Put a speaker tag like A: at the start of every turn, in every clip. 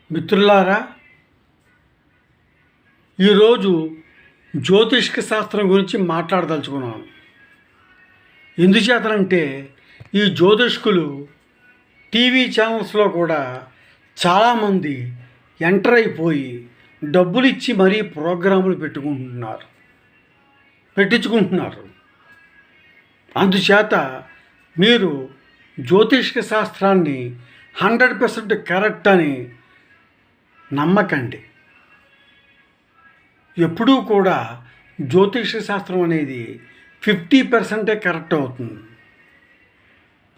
A: మిత్రులారా, ఈరోజు జ్యోతిష్క శాస్త్రం గురించి మాట్లాడదలుచుకున్నాను. ఎందుచేతనంటే ఈ జ్యోతిష్కులు టీవీ ఛానల్స్లో కూడా చాలామంది ఎంటర్ అయిపోయి డబ్బులు ఇచ్చి మరీ ప్రోగ్రాములు పెట్టించుకుంటున్నారు. అందుచేత మీరు జ్యోతిష్క శాస్త్రాన్ని 100% కరెక్ట్ అని నమ్మకండి. ఎప్పుడూ కూడా జ్యోతిష శాస్త్రం అనేది 50% కరెక్ట్ అవుతుంది,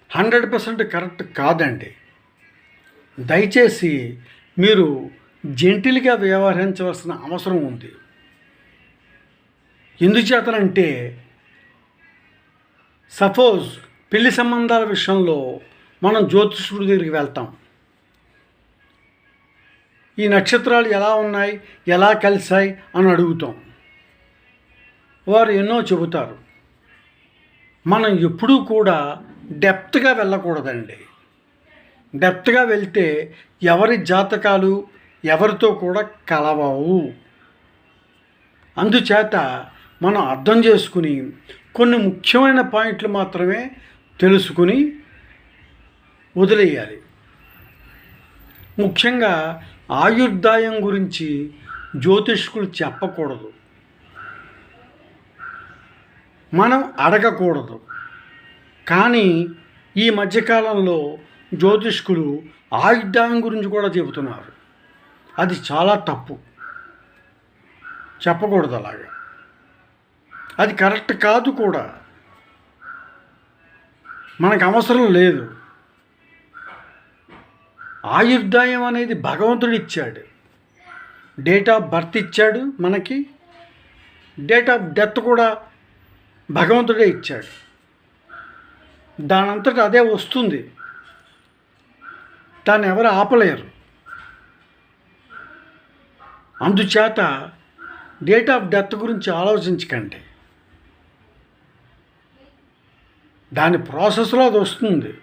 A: 100% కరెక్ట్ కాదండి. దయచేసి మీరు జెంటిల్గా వ్యవహరించవలసిన అవసరం ఉంది. ఎందుచేతనంటే సపోజ్ పెళ్లి సంబంధాల విషయంలో మనం జ్యోతిష్కుడి దగ్గరికి వెళ్తాం. ఈ నక్షత్రాలు ఎలా ఉన్నాయి, ఎలా కలిశాయి అని అడుగుతాం. వారు ఎన్నో చెబుతారు. మనం ఎప్పుడూ కూడా డెప్త్గా వెళ్ళకూడదండి. డెప్త్గా వెళ్తే ఎవరి జాతకాలు ఎవరితో కూడా కలవవు. అందుచేత మనం అర్థం చేసుకుని కొన్ని ముఖ్యమైన పాయింట్లు మాత్రమే తెలుసుకుని వదిలేయాలి. ముఖ్యంగా ఆయుర్దాయం గురించి జ్యోతిష్కులు చెప్పకూడదు, మనం అడగకూడదు. కానీ ఈ మధ్యకాలంలో జ్యోతిష్కులు ఆయుర్దాయం గురించి కూడా చెబుతున్నారు. అది చాలా తప్పు, చెప్పకూడదు అలాగా. అది కరెక్ట్ కాదు కూడా, మనకు అవసరం లేదు. ఆయుర్దాయం అనేది భగవంతుడు ఇచ్చాడు. డేట్ ఆఫ్ బర్త్ ఇచ్చాడు మనకి, డేట్ ఆఫ్ డెత్ కూడా భగవంతుడే ఇచ్చాడు. దానంతట అదే వస్తుంది, దాన్ని ఎవరు ఆపలేరు. అందుచేత డేట్ ఆఫ్ డెత్ గురించి ఆలోచించకండి. దాని ప్రాసెస్లో అది వస్తుంది,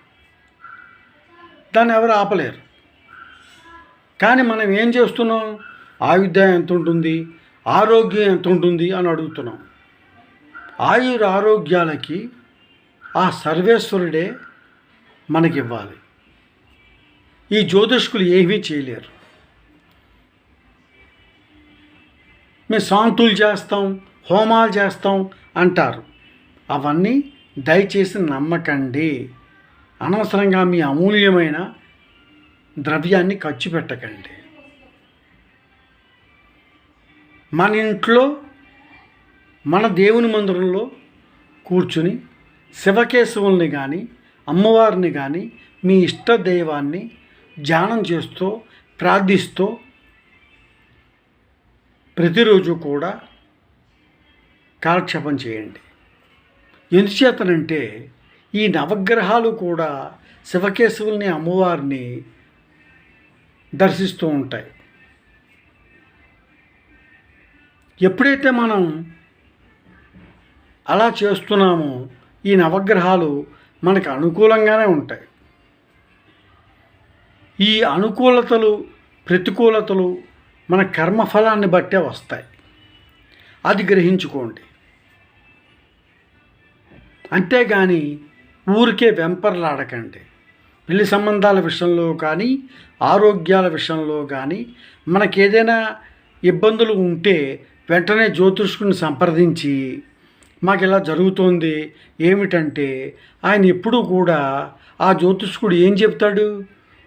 A: దాన్ని ఎవరు ఆపలేరు. కానీ మనం ఏం చేస్తున్నాం? ఆయుర్దాయం ఎంత ఉంటుంది, ఆరోగ్యం ఎంత ఉంటుంది అని అడుగుతున్నాం. ఆరోగ్యాలకి ఆ సర్వేశ్వరుడే మనకివ్వాలి. ఈ జ్యోతిష్కులు ఏమీ చేయలేరు. మేము శాంతులు చేస్తాం, హోమాలు చేస్తాం అంటారు. అవన్నీ దయచేసి నమ్మకండి. అనవసరంగా మీ అమూల్యమైన ద్రవ్యాన్ని ఖర్చు పెట్టకండి. మన ఇంట్లో మన దేవుని మందిరంలో కూర్చుని శివకేశవుల్ని కానీ అమ్మవారిని కానీ మీ ఇష్ట దైవాన్ని ధ్యానం చేస్తూ ప్రార్థిస్తూ ప్రతిరోజు కూడా కాలక్షేపం చేయండి. ఎందుచేతనంటే ఈ నవగ్రహాలు కూడా శివకేశవుల్ని అమ్మవారిని దర్శిస్తూ ఉంటాయి. ఎప్పుడైతే మనం అలా చేస్తున్నామో ఈ నవగ్రహాలు మనకు అనుకూలంగానే ఉంటాయి. ఈ అనుకూలతలు ప్రతికూలతలు మన కర్మఫలాన్ని బట్టే వస్తాయి. అది గ్రహించుకోండి. అంతేగాని ఊరికే వెంపర్లాడకండి. పెళ్లి సంబంధాల విషయంలో కానీ ఆరోగ్యాల విషయంలో కానీ మనకేదైనా ఇబ్బందులు ఉంటే వెంటనే జ్యోతిష్కుని సంప్రదించి మాకు ఇలా జరుగుతోంది ఏమిటంటే ఆయన ఎప్పుడూ కూడా ఆ జ్యోతిష్కుడు ఏం చెప్తాడు?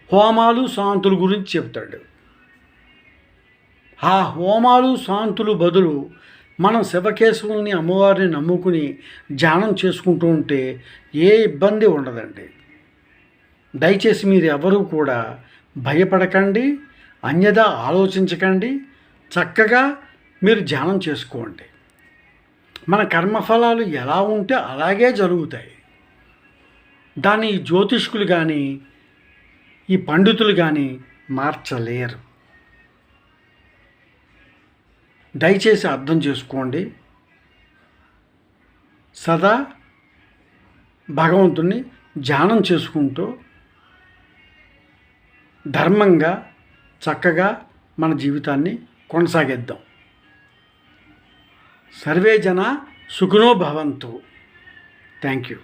A: హోమాలు శాంతుల గురించి చెప్తాడు. ఆ హోమాలు శాంతులు బదులు మనం శివకేశవుల్ని అమ్మవారిని నమ్ముకుని ధ్యానం చేసుకుంటూ ఉంటే ఏ ఇబ్బంది ఉండదండి. దయచేసి మీరు ఎవరూ కూడా భయపడకండి, అన్యదా ఆలోచించకండి. చక్కగా మీరు ధ్యానం చేసుకోండి. మన కర్మఫలాలు ఎలా ఉంటే అలాగే జరుగుతాయి. దాన్ని ఈ జ్యోతిష్కులు కానీ ఈ పండితులు కానీ మార్చలేరు. దయచేసి అర్థం చేసుకోండి. సదా భగవంతుణ్ణి ధ్యానం చేసుకుంటూ ధర్మంగా చక్కగా మన జీవితాన్ని కొనసాగిద్దాం. సర్వే జన సుఖినో భవంతు. Thank you.